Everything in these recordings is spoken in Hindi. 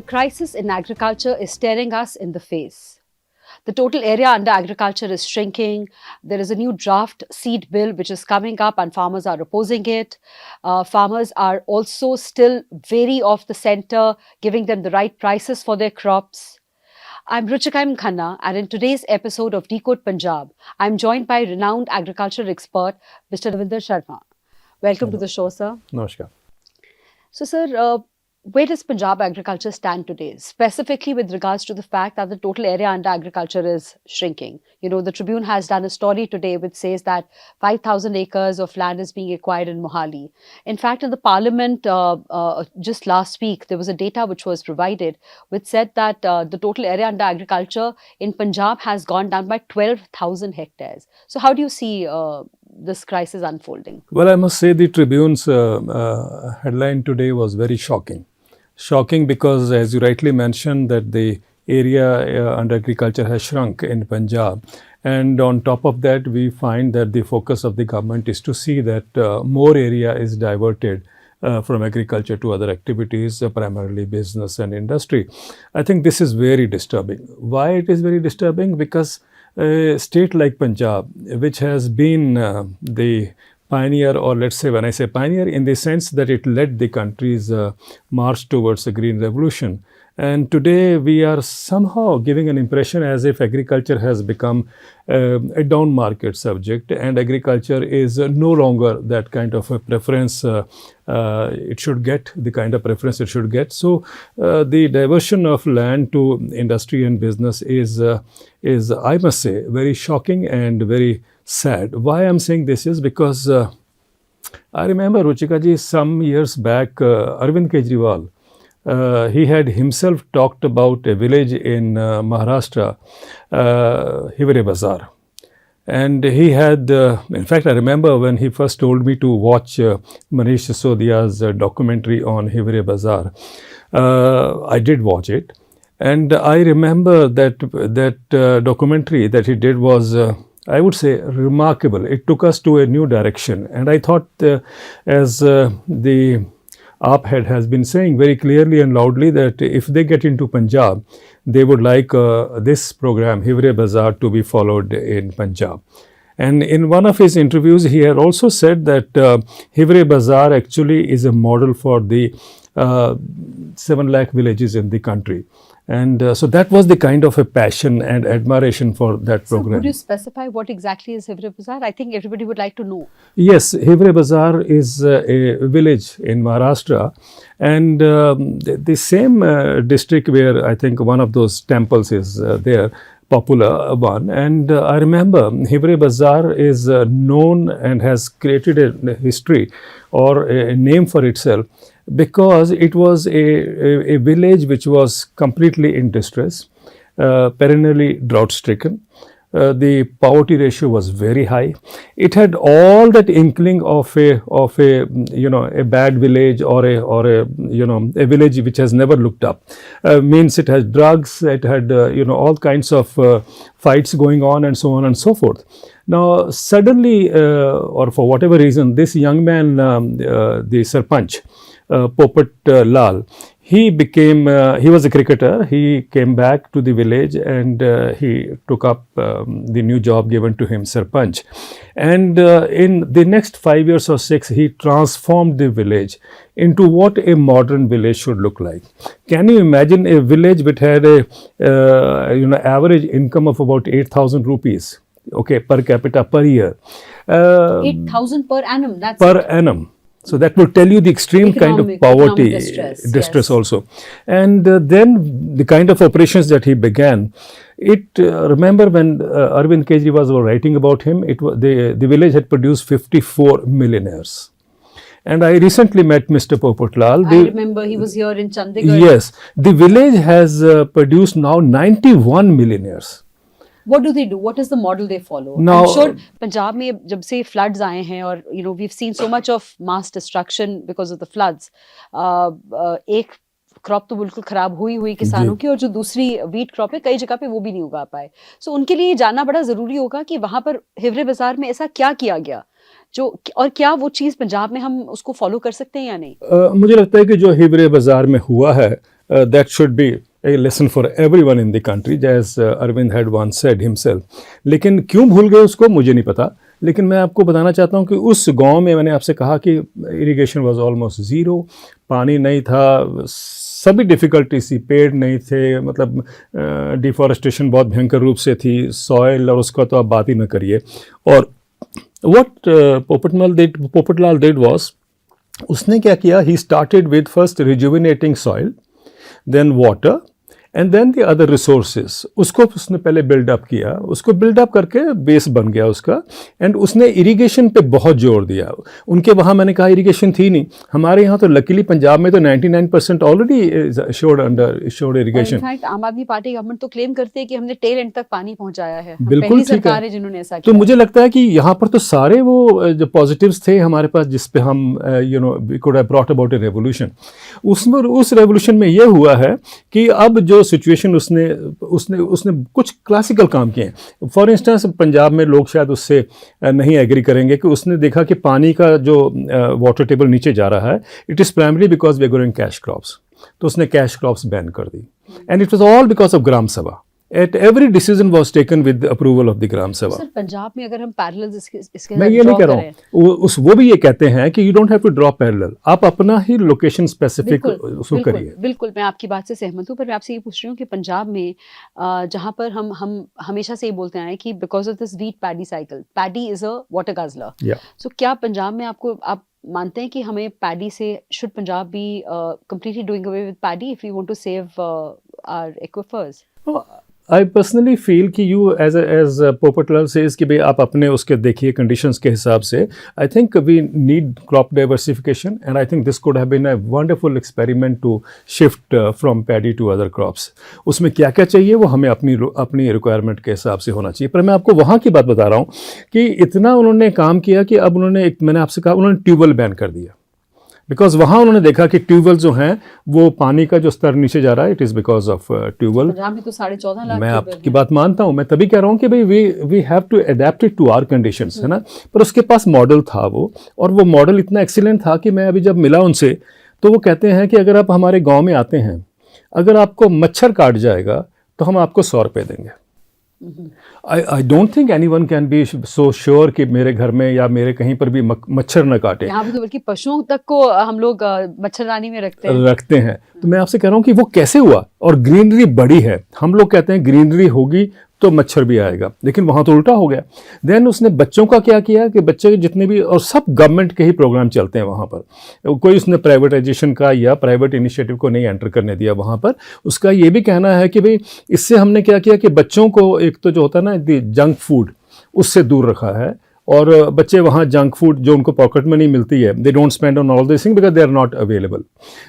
crisis in agriculture is staring us in the face. The total area under agriculture is shrinking. There is a new draft seed bill which is coming up, and farmers are opposing it. Farmers are also still wary of the centre giving them the right prices for their crops. I'm Ruchika M. Khanna, and in today's episode of Decode Punjab, I'm joined by renowned agriculture expert, Mr. Ravinder Sharma. Welcome to the show, sir. Namaskar. So, sir, where does Punjab agriculture stand today, specifically with regards to the fact that the total area under agriculture is shrinking? You know, the Tribune has done a story today which says that 5,000 acres of land is being acquired in Mohali. In fact, in the parliament just last week, there was a data which was provided which said that the total area under agriculture in Punjab has gone down by 12,000 hectares. So how do you see this crisis unfolding? Well, I must say the Tribune's headline today was very shocking. Shocking because, as you rightly mentioned, that the area under agriculture has shrunk in Punjab. And on top of that, we find that the focus of the government is to see that more area is diverted from agriculture to other activities, primarily business and industry. I think this is very disturbing. Why it is very disturbing? Because a state like Punjab, which has been the pioneer, or let's say, when I say pioneer, in the sense that it led the country's march towards the Green Revolution. And today we are somehow giving an impression as if agriculture has become a down market subject, and agriculture is no longer that kind of a preference it should get, the kind of preference it should get. So the diversion of land to industry and business is I must say, very shocking and very sad. Why I'm saying this is because I remember, Ruchika ji, some years back, Arvind Kejriwal, he had himself talked about a village in Maharashtra, Hivre Bazar. And he had, in fact, I remember when he first told me to watch Manish Sisodia's documentary on Hivre Bazar. I did watch it. And I remember that documentary that he did was, I would say, remarkable. It took us to a new direction. And I thought, as the AAP head has been saying very clearly and loudly, that if they get into Punjab, they would like this program, Hivre Bazar, to be followed in Punjab. And in one of his interviews, he had also said that Hivre Bazar actually is a model for the 7 lakh villages in the country. And so that was the kind of a passion and admiration for that program. So could you specify what exactly is Hivre Bazar? I think everybody would like to know. Yes, Hivre Bazar is a village in Maharashtra, and the same district where I think one of those temples is there, popular one. And I remember Hivre Bazar is known and has created a history or a name for itself, because it was a village which was completely in distress, perennially drought stricken. The poverty ratio was very high. It had all that inkling of a a bad village, or a village which has never looked up. Means it has drugs, it had all kinds of fights going on, and so on and so forth. Now suddenly, or for whatever reason, this young man, the Sarpanch, Popat Lal, he was a cricketer. He came back to the village, and he took up the new job given to him, Sarpanch. And in the next 5 years or 6, he transformed the village into what a modern village should look like. Can you imagine a village which had a average income of about 8,000 rupees, okay, per capita per year? 8,000 per annum. That's per annum. So that will tell you the extreme kind of poverty, distress yes. Also. And then the kind of operations that he began, remember when Arvind Kejriwal was writing about him, the village had produced 54 millionaires. And I recently met Mr. Popat Lal. I remember he was here in Chandigarh. Yes. The village has produced now 91 millionaires. What do they do? What is the model they follow? Now, I'm sure Punjab में जब से floods आए हैं, और we've seen so much of mass destruction because of the floods. एक क्रॉप तो बिल्कुल खराब हुई किसानों की, और जो दूसरी वीट क्रॉप है कई जगह पे वो भी नहीं उगा पाए. सो उनके लिए जानना बड़ा जरूरी होगा कि वहां पर हिवरे बाजार में ऐसा क्या किया गया जो, और क्या वो चीज पंजाब में हम उसको फॉलो कर सकते हैं या नहीं. मुझे लगता है कि जो हिवरे बाजार में हुआ है that should be a lesson for everyone in the country, as Arvind had once said himself. लेकिन क्यों भूल गए उसको मुझे नहीं पता, लेकिन मैं आपको बताना चाहता हूँ कि उस गांव में मैंने आपसे कहा कि इरिगेशन वाज ऑलमोस्ट ज़ीरो, पानी नहीं था, सभी डिफ़िकल्टी सी, पेड़ नहीं थे, मतलब डिफॉरेस्टेशन बहुत भयंकर रूप से थी, सॉइल और उसका तो आप बात ही ना करिए. और व्हाट पोपटलाल डिड वाज, उसने क्या किया, he started with first rejuvenating soil, then water and then the other resources. उसको उसने पहले बिल्डअप किया, उसको बिल्डअप करके बेस बन गया उसका. एंड उसने इरिगेशन पे बहुत जोर दिया. उनके वहाँ मैंने कहा इरिगेशन थी नहीं, हमारे यहाँ तो लकीली पंजाब में तो 99% ऑलरेडी शोर्ड इरिगेशन. इनफैक्ट आम आदमी पार्टी गवर्नमेंट तो क्लेम करती है कि हमने टेल एंड तक पानी पहुंचाया है, हम बिल्कुल पहली ठीक है. सरकार है जिन्होंने ऐसा तो किया. मुझे लगता है कि यहाँ पर तो सारे वो जो पॉजिटिव्स थे हमारे पास, जिस पे हम we could have brought about a revolution. उसमें उस रेवोल्यूशन में ये हुआ है कि अब जो सिचुएशन उसने कुछ क्लासिकल काम किए हैं. फॉर इंस्टेंस पंजाब में लोग शायद उससे नहीं एग्री करेंगे कि उसने देखा कि पानी का जो वाटर टेबल नीचे जा रहा है, it is primary because we are growing cash crops. तो उसने कैश क्रॉप्स बैन कर दी. And it was all because of gram sabha. At every decision was taken with the approval of the ग्राम सभा. सर पंजाब में अगर हम पैरेलल्स इसके मैं ये नहीं कह रहा हूँ, वो भी ये कहते हैं कि you don't have to draw parallel, आप अपना ही लोकेशन स्पेसिफिक उसको करिए. बिल्कुल मैं आपकी बात से सहमत हूँ, पर मैं आपसे ये पूछ रही हूँ कि पंजाब में जहाँ पर हम हमेशा से ये बोलते हैं कि because of this wheat paddy cycle, paddy is a water guzzler. So क्या पंजाब में आप मानते हैं कि हमें पैडी से, should Punjab be completely doing away with paddy if we want to save our aquifers? I personally feel कि यू एज पोपटलाल सेज कि भाई आप अपने उसके देखिए कंडीशंस के हिसाब से. I think we need crop diversification and I think this could have been a wonderful experiment to shift from paddy to other crops. उसमें क्या क्या चाहिए वो हमें अपनी रिक्वायरमेंट के हिसाब से होना चाहिए. पर मैं आपको वहाँ की बात बता रहा हूँ कि इतना उन्होंने काम किया कि अब उन्होंने मैंने आपसे कहा उन्होंने ट्यूबवेल बैन कर दिया. बिकॉज वहाँ उन्होंने देखा कि ट्यूबवेल जो हैं वो पानी का जो स्तर नीचे जा रहा है, it is because of tubewell. Punjab में तो 14.5 लाख. मैं आपकी बात मानता हूँ, मैं तभी कह रहा हूँ कि भाई we have to adapt it to our conditions, है ना. पर उसके पास मॉडल था वो, और वो मॉडल इतना एक्सीलेंट था कि मैं अभी जब मिला उनसे तो वो कहते हैं कि अगर आप हमारे गाँव में आते हैं, अगर आपको मच्छर काट जाएगा तो हम आपको 100 रुपये देंगे. I don't think anyone can be so sure कि मेरे घर में या मेरे कहीं पर भी मच्छर न काटे. यहाँ पे तो बल्कि पशुओं तक को हम लोग मच्छरदानी में रखते हैं. तो मैं आपसे कह रहा हूँ कि वो कैसे हुआ. और ग्रीनरी बड़ी है, हम लोग कहते हैं ग्रीनरी होगी तो मच्छर भी आएगा, लेकिन वहाँ तो उल्टा हो गया. देन उसने बच्चों का क्या किया कि बच्चे जितने भी, और सब गवर्नमेंट के ही प्रोग्राम चलते हैं वहाँ पर, कोई उसने प्राइवेटाइजेशन का या प्राइवेट इनिशिएटिव को नहीं एंटर करने दिया वहाँ पर. उसका ये भी कहना है कि भाई इससे हमने क्या किया कि बच्चों को एक तो जो होता है ना जंक फूड, उससे दूर रखा है. और बच्चे वहाँ जंक फूड जो उनको पॉकेट मनी मिलती है, they don't spend on all this thing because they are not available.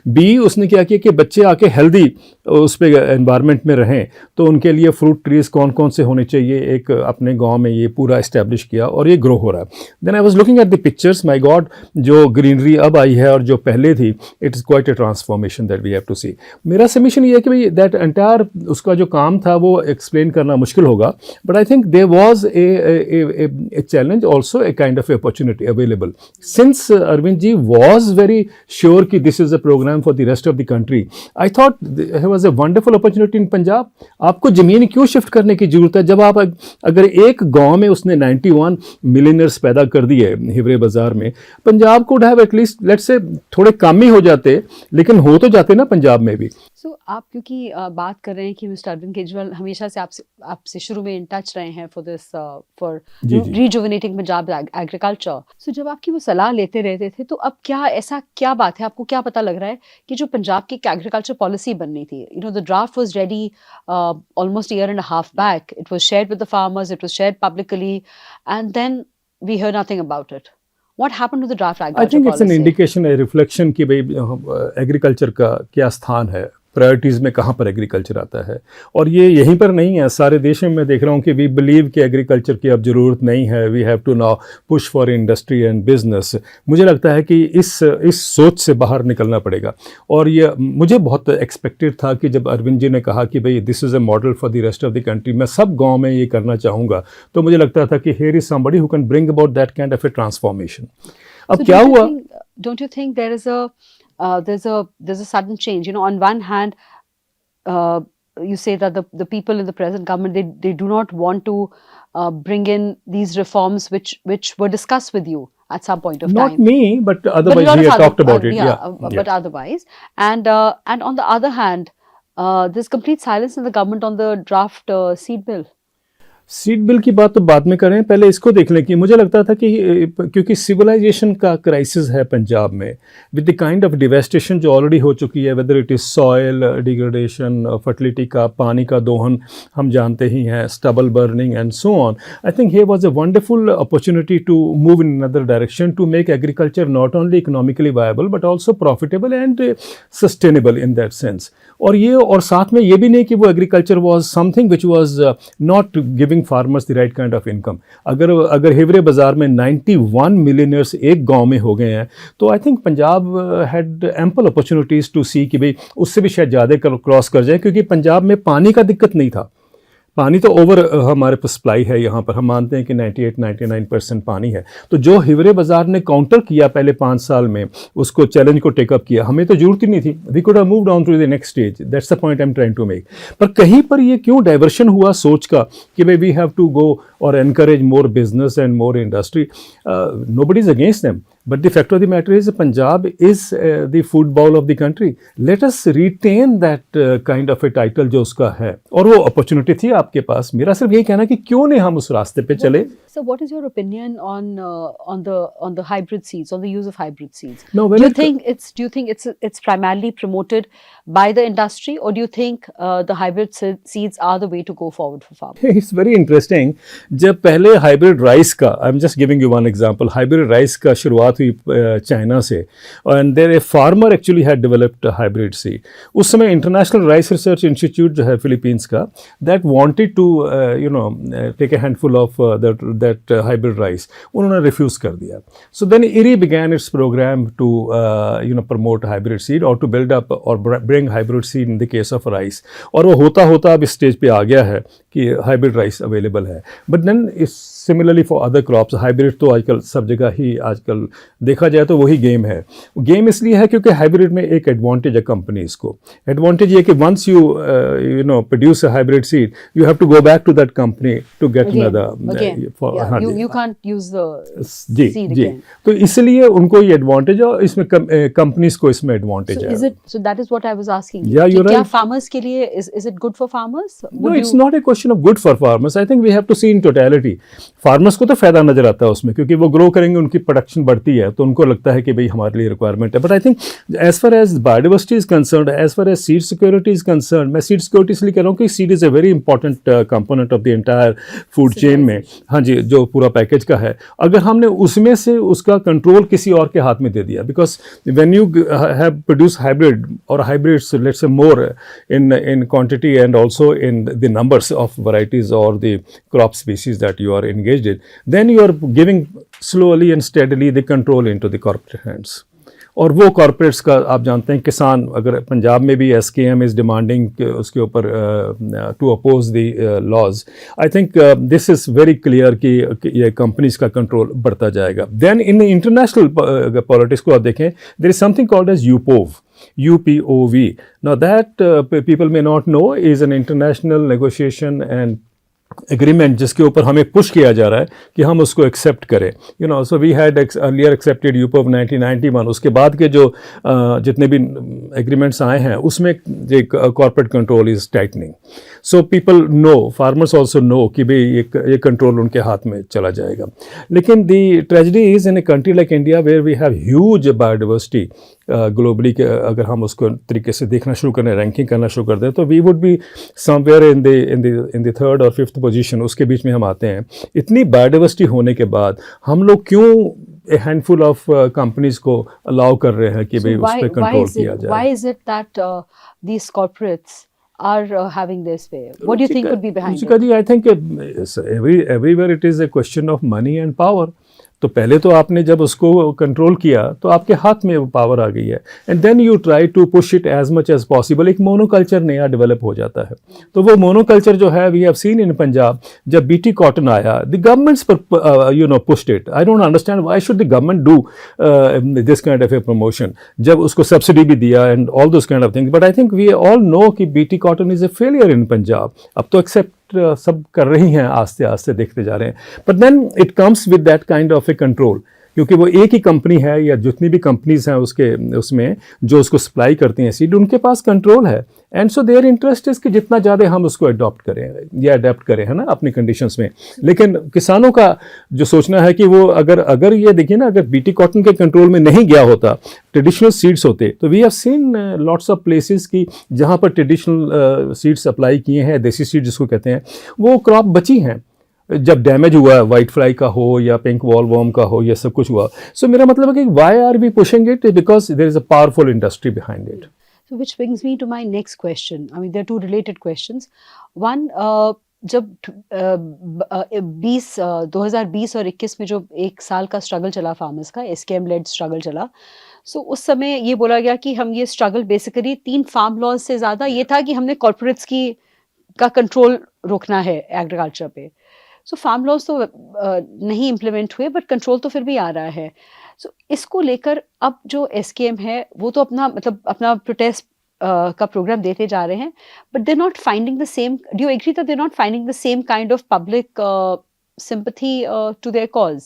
बी उसने क्या किया कि बच्चे आके हेल्दी उस पे एनवायरनमेंट में रहें, तो उनके लिए फ्रूट ट्रीज कौन कौन से होने चाहिए, एक अपने गांव में ये पूरा इस्टेब्लिश किया और ये ग्रो हो रहा है. Then I was looking at the pictures, my god, जो ग्रीनरी अब आई है और जो पहले थी, it is quite a transformation that we have to see. मेरा सबमिशन ये है कि भाई दैट एंटायर उसका जो काम था वो एक्सप्लेन करना मुश्किल होगा, but I think there was a challenge, also a kind of opportunity available. Since Arvind ji was very sure कि this is a program for the rest of the country, I thought there was a wonderful opportunity in Punjab. आपको ज़मीन क्यों शिफ्ट करने की ज़रूरत है जब आप अगर एक गांव में उसने 91 मिलियनर्स पैदा कर दिए हिवरे बाज़ार में. Punjab could have at least let's say थोड़े कम ही हो जाते, लेकिन हो तो जाते ना पंजाब में भी. सो आप क्योंकि बात कर रहे हैं कि मिस्टर अरविंद केजरीवाल हमेशा से आपसे शुरू में इन टच रहे हैं फॉर रिजुविनेटिंग पंजाब एग्रीकल्चर. सो जब आपकी वो सलाह लेते रहते थे, तो अब ऐसा क्या बात है, आपको क्या पता लग रहा है कि जो पंजाब की एग्रीकल्चर पॉलिसी बननी थी, the draft was ready almost year and half back, it was shared with the farmers, it was shared publicly, and then we hear nothing about it. What happened to the draft agriculture policy? I think it's an indication, a reflection कि भाई एग्रीकल्चर का क्या स्थान है, प्रायोरिटीज़ में कहाँ पर एग्रीकल्चर आता है. और ये यहीं पर नहीं है, सारे देश में मैं देख रहा हूँ कि वी बिलीव कि एग्रीकल्चर की अब ज़रूरत नहीं है, we have to now push for industry and business. मुझे लगता है कि इस सोच से बाहर निकलना पड़ेगा. और ये मुझे बहुत एक्सपेक्टेड था कि जब अरविंद जी ने कहा कि भाई this is a model for the rest of the country, मैं सब गाँव में ये करना चाहूँगा, तो मुझे लगता था कि here is somebody who can bring about that kind of A transformation. अब क्या हुआ? Don't you think there is a there's a sudden change. On one hand, uh, you say that the people in the present government, they do not want to bring in these reforms which were discussed with you at some point of Not time. me, but But a otherwise lot we of had other, talked about it. yeah, Yeah, yeah. but otherwise, and on the other hand, there's complete silence in the government on the draft seed bill. Seat bill की बात तो बाद में करें, पहले इसको देख लें कि मुझे लगता था कि क्योंकि सिविलाइजेशन का क्राइसिस है पंजाब में, with the kind of devastation जो ऑलरेडी हो चुकी है, whether it is soil degradation, fertility का, पानी का दोहन हम जानते ही हैं, stubble burning and so on. I think here was a wonderful opportunity to move in another direction to make agriculture not only economically viable but also profitable and sustainable in that sense. और साथ में ये भी नहीं कि वो agriculture was something which was not giving farmers the right kind of income. अगर हिवरे बाजार में 91 मिलियनर्स एक गांव में हो गए हैं, तो I think Punjab had ample opportunities to see कि भाई उससे भी शायद ज़्यादा क्रॉस कर जाए, क्योंकि पंजाब में पानी का दिक्कत नहीं था. पानी तो ओवर हमारे पास सप्लाई है यहाँ पर, हम मानते हैं कि 98-99% पानी है. तो जो हिवरे बाजार ने काउंटर किया पहले 5 साल में, उसको चैलेंज को टेकअप किया, हमें तो जरूरत ही नहीं थी. We could have moved on to the next stage. That's the point I am trying to make. पर कहीं पर ये क्यों डाइवर्शन हुआ सोच का कि भाई वी हैव टू गो और encourage more business and more industry. Nobody is against them. But the fact of the matter is, Punjab is the food bowl of the country. Let us retain that kind of a title जो उसका है. और वो अपॉर्चुनिटी थी आपके पास. मेरा सिर्फ यही कहना कि क्यों नहीं हम उस रास्ते पे चले. So, what is your opinion on the hybrid seeds, on the use of hybrid seeds? No, Do you think it's primarily promoted by the industry, or do you think the hybrid seeds are the way to go forward for farmers? It's very interesting. जब पहले हाइब्रिड राइस का, I am just giving you one example, hybrid rice का शुरुआत हुई चाइना से, and there a farmer actually had developed hybrid seed. उस समय इंटरनेशनल राइस रिसर्च इंस्टीट्यूट जो है फिलीपींस का, that wanted to take a handful of that hybrid rice. उन्होंने रिफ्यूज़ कर दिया. So then IRRI began its programme to promote hybrid seed और टू बिल्ड अप और bring hybrid seed in the case of rice. और वो होता होता अब इस स्टेज पे आ गया है कि हाइब्रिड राइस अवेलेबल है. But then similarly for other crops, hybrid तो आजकल सब जगह ही आजकल देखा जाए तो वही गेम है. गेम इसलिए है क्योंकि हाइब्रिड में एक एडवांटेज है कंपनीज को. एडवांटेज ये कि once you produce a hybrid seed, you have to go back to that company to get another. You can't use the जी seed जी. again. तो इसलिए उनको ये एडवांटेज है और इसमें कंपनीज को इसमें एडवांटेज So है. so that is what I was asking. Yeah, you're क्या right. farmers के लिए is it good for farmers? No, it's not a question of good for farmers. I think we have to see in totality. Farmers को तो फायदा नजर आता है उसमें, क्योंकि वो ग्रो करेंगे, उनकी प्रोडक्शन बढ़ती है, तो उनको लगता है कि भाई हमारे लिए रिक्वायरमेंट है. But I think as far as biodiversity is concern, as far as seed security is concern, मैं सीड सिक्योरिटी इसलिए कह रहा हूँ कि seed is a very important component of the entire food chain में. हाँ जी, जो पूरा पैकेज का है, अगर हमने उसमें से उसका कंट्रोल किसी और के हाथ में दे दिया, because when you have produce hybrid और hybrids let's say more in quantity and also in the numbers of varieties or the crop species that you are engaged in, then you are giving slowly and steadily the control into the corporate hands. और वो कॉरपोरेट्स का आप जानते हैं, किसान, अगर पंजाब में भी SKM इज़ डिमांडिंग उसके ऊपर to oppose the laws. I think this is very clear कि ये कंपनीज का कंट्रोल बढ़ता जाएगा. देन इन इंटरनेशनल पॉलिटिक्स को आप देखें, there is something called as UPOV. UPOV. Now that people may not know is an international negotiation and agreement जिसके ऊपर हमें पुश किया जा रहा है कि हम उसको एक्सेप्ट करें. So we had earlier accepted UPOV 1991. उसके बाद के जो जितने भी एग्रीमेंट्स आए हैं उसमें corporate control is tightening. So people know, farmers also know कि भाई ये कंट्रोल उनके हाथ में चला जाएगा. लेकिन the tragedy is in a country like India where we have huge biodiversity globally के, अगर हम उसको तरीके से देखना शुरू करें, रैंकिंग करना शुरू कर दें, तो we would be somewhere in the third और फिफ्थ पोजीशन, उसके बीच में हम आते हैं. इतनी बायोडाइवर्सिटी होने के बाद हम लोग क्यों ए हैंडफुल ऑफ कंपनीज को अलाउ कर रहे हैं कि भाई उस पर कंट्रोल किया जाए? Why is it that these corporates are having this way? What do you think could be behind it? I think everywhere it is a question of money and power. तो पहले तो आपने जब उसको कंट्रोल किया तो आपके हाथ में वो पावर आ गई है, and then you try to push it as much as possible. एक मोनोकल्चर नया डेवलप हो जाता है। तो वो मोनोकल्चर जो है we have seen in Punjab, जब बीटी कॉटन आया द गवर्नमेंट्स पर pushed it. I don't understand why should the government do this kind of a promotion, जब उसको सब्सिडी भी दिया and all those kind of things. But I think we all know कि BT cotton is a failure in Punjab. अब तो एक्सेप्ट सब कर रही हैं, आस्ते आस्ते देखते जा रहे हैं, but then it comes with that kind of a control, क्योंकि वो एक ही कंपनी है या जितनी भी कंपनीज हैं उसमें जो उसको सप्लाई करती हैं सीड, उनके पास कंट्रोल है। And so their interest is कि जितना ज़्यादा हम उसको अडॉप्ट करें या अडेप्ट करें, है ना, अपनी कंडीशंस में। लेकिन किसानों का जो सोचना है कि वो अगर ये देखिए ना, अगर बीटी कॉटन के कंट्रोल में नहीं गया होता, ट्रेडिशनल सीड्स होते, तो we have seen lots of places की जहाँ पर ट्रेडिशनल सीड्स अप्लाई किए हैं, देसी सीड जिसको कहते हैं, वो क्रॉप बची हैं। जब डैमेज हुआ वाइट फ्लाई का हो या पिंक वॉल वॉर्म का हो, ये सब कुछ हुआ। सो मेरा मतलब है कि why are we pushing it, because there is a powerful industry behind it. So which brings me to my next question. I mean, there are two related questions. One, जब 2020 और 21 में जो एक साल का स्ट्रगल चला फार्मर्स का, एसकेएम लेड स्ट्रगल चला, सो उस समय ये बोला गया कि हम ये स्ट्रगल बेसिकली 3 फार्म लॉज से ज़्यादा ये था कि हमने कॉर्पोरेट्स का कंट्रोल रोकना है एग्रीकल्चर पे। सो फार्म लॉज तो नहीं इम्प्लीमेंट हुए, बट कंट्रोल तो फिर भी आ रहा है। सो इसको लेकर अब जो एसकेएम है वो तो अपना प्रोटेस्ट का प्रोग्राम देते जा रहे हैं, but they not finding the same, do you agree that they not finding the same kind of public sympathy to their cause?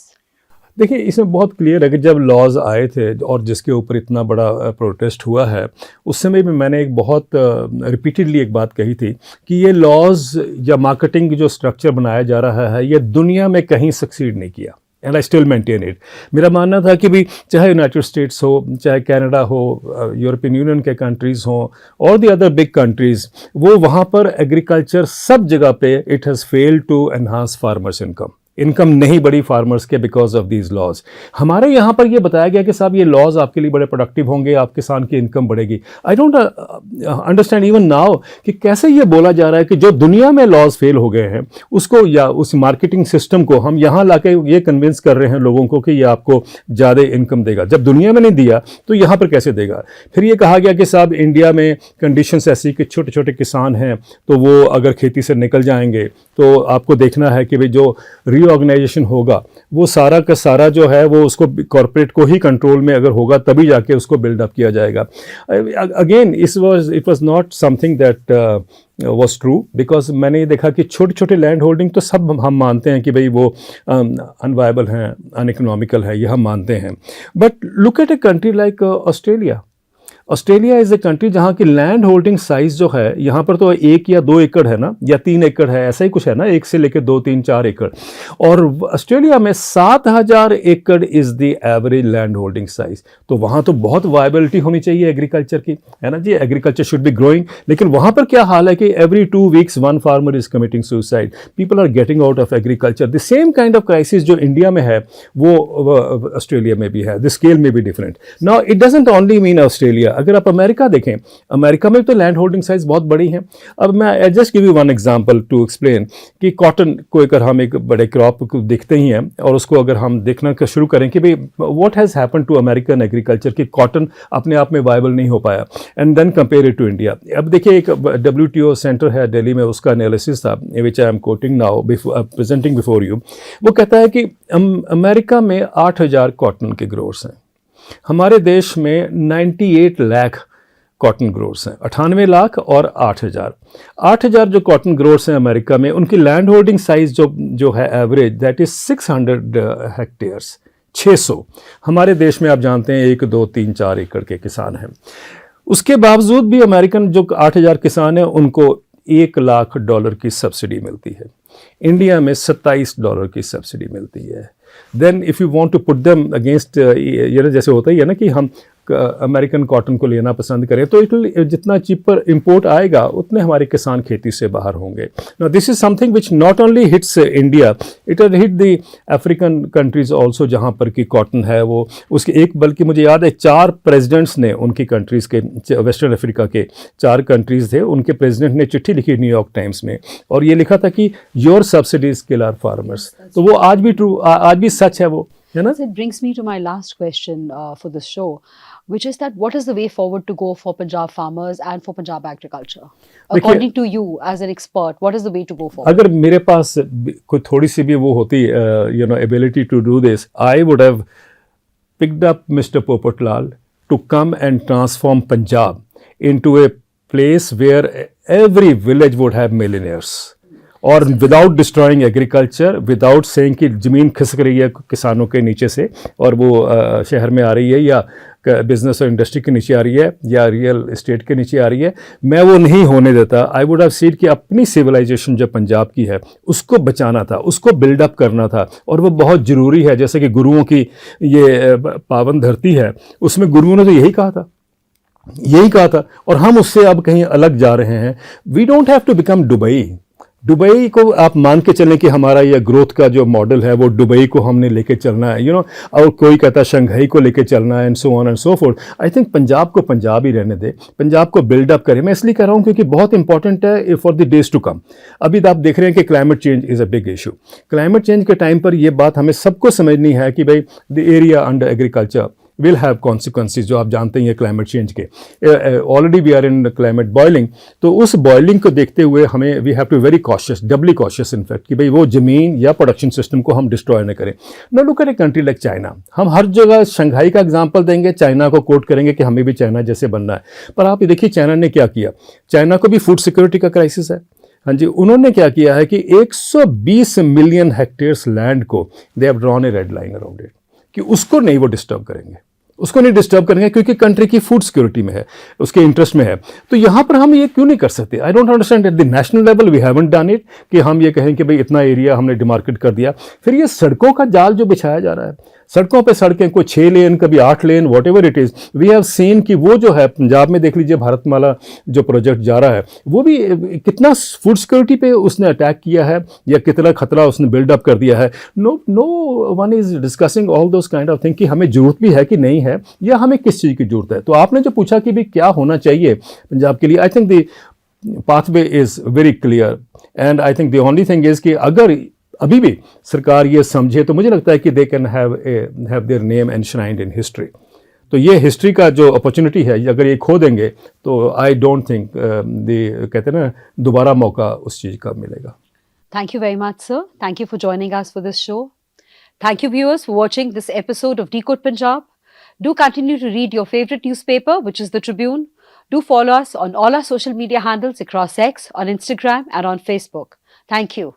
देखिए, इसमें बहुत क्लियर है कि जब लॉज आए थे और जिसके ऊपर इतना बड़ा प्रोटेस्ट हुआ है, उस समय भी मैंने एक बहुत रिपीटेडली एक बात कही थी कि ये लॉज या मार्केटिंग जो स्ट्रक्चर बनाया जा रहा है, ये दुनिया में कहीं सक्सीड नहीं किया। And I still maintain it. मेरा मानना था कि भी चाहे यूनाइटेड स्टेट्स हो, चाहे कनाडा हो, यूरोपियन यूनियन के कंट्रीज़ हों और दी अदर बिग कंट्रीज़, वो वहाँ पर एग्रीकल्चर सब जगह पे it has failed to enhance farmers income नहीं बढ़ी फार्मर्स के बिकॉज ऑफ दीज लॉज। हमारे यहाँ पर ये बताया गया कि साहब ये लॉज आपके लिए बड़े प्रोडक्टिव होंगे, आप किसान की इनकम बढ़ेगी। आई डोंट अंडरस्टैंड इवन नाउ कि कैसे ये बोला जा रहा है कि जो दुनिया में लॉज फेल हो गए हैं उसको या उस मार्केटिंग सिस्टम को हम यहाँ लाके ये कन्विंस कर रहे हैं लोगों को कि ये आपको ज़्यादा इनकम देगा। जब दुनिया में नहीं दिया तो यहाँ पर कैसे देगा? फिर ये कहा गया कि साहब इंडिया में कंडीशंस ऐसी कि छोटे छोटे किसान हैं तो वो अगर खेती से निकल जाएंगे तो आपको देखना है कि भाई जो ऑर्गेनाइजेशन होगा वो सारा का सारा जो है वो उसको कॉर्पोरेट को ही कंट्रोल में अगर होगा तभी जाके उसको बिल्डअप किया जाएगा। Again it was not something that was true, because मैंने ये देखा कि छोटे छोटे लैंड होल्डिंग तो सब हम मानते हैं कि भाई वो अनवायबल हैं, अनइकोनॉमिकल है, ये हम मानते हैं। But look at a country like Australia. Australia is a country जहाँ की लैंड होल्डिंग साइज़ जो है यहाँ पर तो 1 या 2 एकड़ है ना, या 3 एकड़ है, ऐसा ही कुछ है ना, 1 से लेकर 2, 3, 4 एकड़। और ऑस्ट्रेलिया में 7000 एकड़ is the average land holding size. तो वहाँ तो बहुत वायबिलिटी होनी चाहिए एग्रीकल्चर की, है ना जी, एग्रीकल्चर शुड बी ग्रोइंग। लेकिन वहाँ पर क्या हाल है कि every 2 weeks 1 farmer is committing suicide, people are getting out of agriculture. The same kind of crisis जो इंडिया में है वो ऑस्ट्रेलिया में भी है, द स्केल में भी different. Now it doesn't only mean Australia, अगर आप अमेरिका देखें, अमेरिका में तो लैंड होल्डिंग साइज बहुत बड़ी है। अब मैं just give you one example to explain कि कॉटन को अगर हम एक बड़े क्रॉप को देखते ही हैं और उसको अगर हम देखना शुरू करें कि भाई what has happen to American agriculture, कि कॉटन अपने आप में वायबल नहीं हो पाया, and then compare it to India. अब देखिए, एक WTO सेंटर है दिल्ली में, उसका एनालिसिस था which I am quoting now presenting before you. वो कहता है कि अमेरिका में 8000 कॉटन के ग्रोअर्स हैं, हमारे देश में 98 लाख कॉटन ग्रोअर्स हैं, 98 लाख और 8000 जो कॉटन ग्रोअर्स हैं अमेरिका में, उनकी लैंड होल्डिंग साइज जो है एवरेज दैट इज 600 हेक्टेयर्स, 600। हमारे देश में आप जानते हैं 1, 2, 3, 4 एकड़ के किसान हैं। उसके बावजूद भी अमेरिकन जो 8000 किसान हैं उनको $1 लाख की सब्सिडी मिलती है। इंडिया में $27 की सब्सिडी मिलती है। Then if you want to put them against, ये जैसे होता ही है ना कि हम अमेरिकन कॉटन को लेना पसंद करें तो जितना चीपर इंपोर्ट आएगा उतने हमारे किसान खेती से बाहर होंगे। Now this is something which not only hits India, it has hit the African countries also, जहाँ पर की कॉटन है वो उसके एक, बल्कि मुझे याद है 4 प्रेसिडेंट्स ने उनकी कंट्रीज़ के, वेस्टर्न अफ्रीका के 4 कंट्रीज़ थे, उनके प्रेसिडेंट ने चिट्ठी लिखी न्यूयॉर्क टाइम्स में और ये लिखा था कि your subsidies kill our farmers. तो वो आज भी ट्रू, आज भी सच है वो। है ना? So it brings me to my last question for this show, which is that what is the way forward to go for Punjab farmers and for Punjab agriculture? देखिए, According to you, as an expert, what is the way to go forward? अगर मेरे पास कोई थोड़ी सी भी वो होती ability to do this, I would have picked up Mr. Popotlal to come and transform Punjab into a place where every village would have millionaires. और without destroying agriculture, without saying कि ज़मीन खिसक रही है किसानों के नीचे से और वो शहर में आ रही है या बिजनेस और इंडस्ट्री के नीचे आ रही है या रियल एस्टेट के नीचे आ रही है, मैं वो नहीं होने देता. आई वुड हैव सीड कि अपनी सिविलाइजेशन जो पंजाब की है उसको बचाना था, उसको बिल्डअप करना था, और वो बहुत ज़रूरी है. जैसे कि गुरुओं की ये पावन धरती है, उसमें गुरुओं ने तो यही कहा था और हम उससे अब कहीं अलग जा रहे हैं. We don't have to become Dubai को आप मान के चलें कि हमारा ये ग्रोथ का जो मॉडल है वो दुबई को हमने लेके चलना है, और कोई कहता है शंघाई को लेके चलना है, and so on and so fourth. I think Punjab को पंजाब ही रहने दे, पंजाब को बिल्डअप करें. मैं इसलिए कह रहा हूँ क्योंकि बहुत इंपॉर्टेंट है for the days to come. अभी आप देख रहे हैं कि climate change is a big issue. Climate change के टाइम पर ये बात हमें सबको समझनी है कि भाई the area under agriculture will have consequences, जो आप जानते हैं क्लाइमेट चेंज के. Already we are in climate boiling. तो उस बॉइलिंग को देखते हुए हमें we have to very cautious, doubly cautious in fact, कि भाई वो ज़मीन या प्रोडक्शन सिस्टम को हम डिस्ट्रॉय न करें. No look at a country like China. हम हर जगह शंघाई का एग्जाम्पल देंगे, चाइना को कोट करेंगे कि हमें भी चाइना जैसे बनना है. पर आप ये देखिए चाइना ने क्या किया. चाइना को भी फूड सिक्योरिटी का क्राइसिस है. हाँ जी, उन्होंने क्या किया है कि 120 मिलियन हेक्टेयर्स लैंड को they have drawn A red line around it, कि उसको नहीं वो डिस्टर्ब करेंगे क्योंकि कंट्री की फूड सिक्योरिटी में है, उसके इंटरेस्ट में है. तो यहाँ पर हम ये क्यों नहीं कर सकते? I don't understand. At the national level we haven't done it कि हम ये कहें कि भाई इतना एरिया हमने डिमार्केट कर दिया. फिर ये सड़कों का जाल जो बिछाया जा रहा है, सड़कों पे सड़कें कोई 6 लेन कभी 8 lane whatever it is, we have seen कि वो जो है पंजाब में देख लीजिए भारतमाला जो प्रोजेक्ट जा रहा है वो भी कितना फूड सिक्योरिटी पे उसने अटैक किया है या कितना खतरा उसने बिल्डअप कर दिया है. No one is discussing all those kind of thing कि हमें जरूरत भी है कि नहीं है, या हमें किस चीज़ की जरूरत है. तो आपने जो पूछा कि भी क्या होना चाहिए पंजाब के लिए, I think the pathway is very clear. And I think the only thing is कि अगर अभी भी सरकार ये समझे तो मुझे लगता है कि they can have their name enshrined in history. तो ये हिस्ट्री का जो अपॉर्चुनिटी है अगर ये खो देंगे तो आई डोंट थिंक कहते हैं ना दोबारा मौका उस चीज़ का मिलेगा. Thank you very much, sir. Thank you for joining us for this show. Thank you, viewers, for watching this episode of Decode Punjab. Do continue to read your favorite newspaper, which is The Tribune. Do follow us on all our social media handles across X, on Instagram, and on Facebook. Thank you.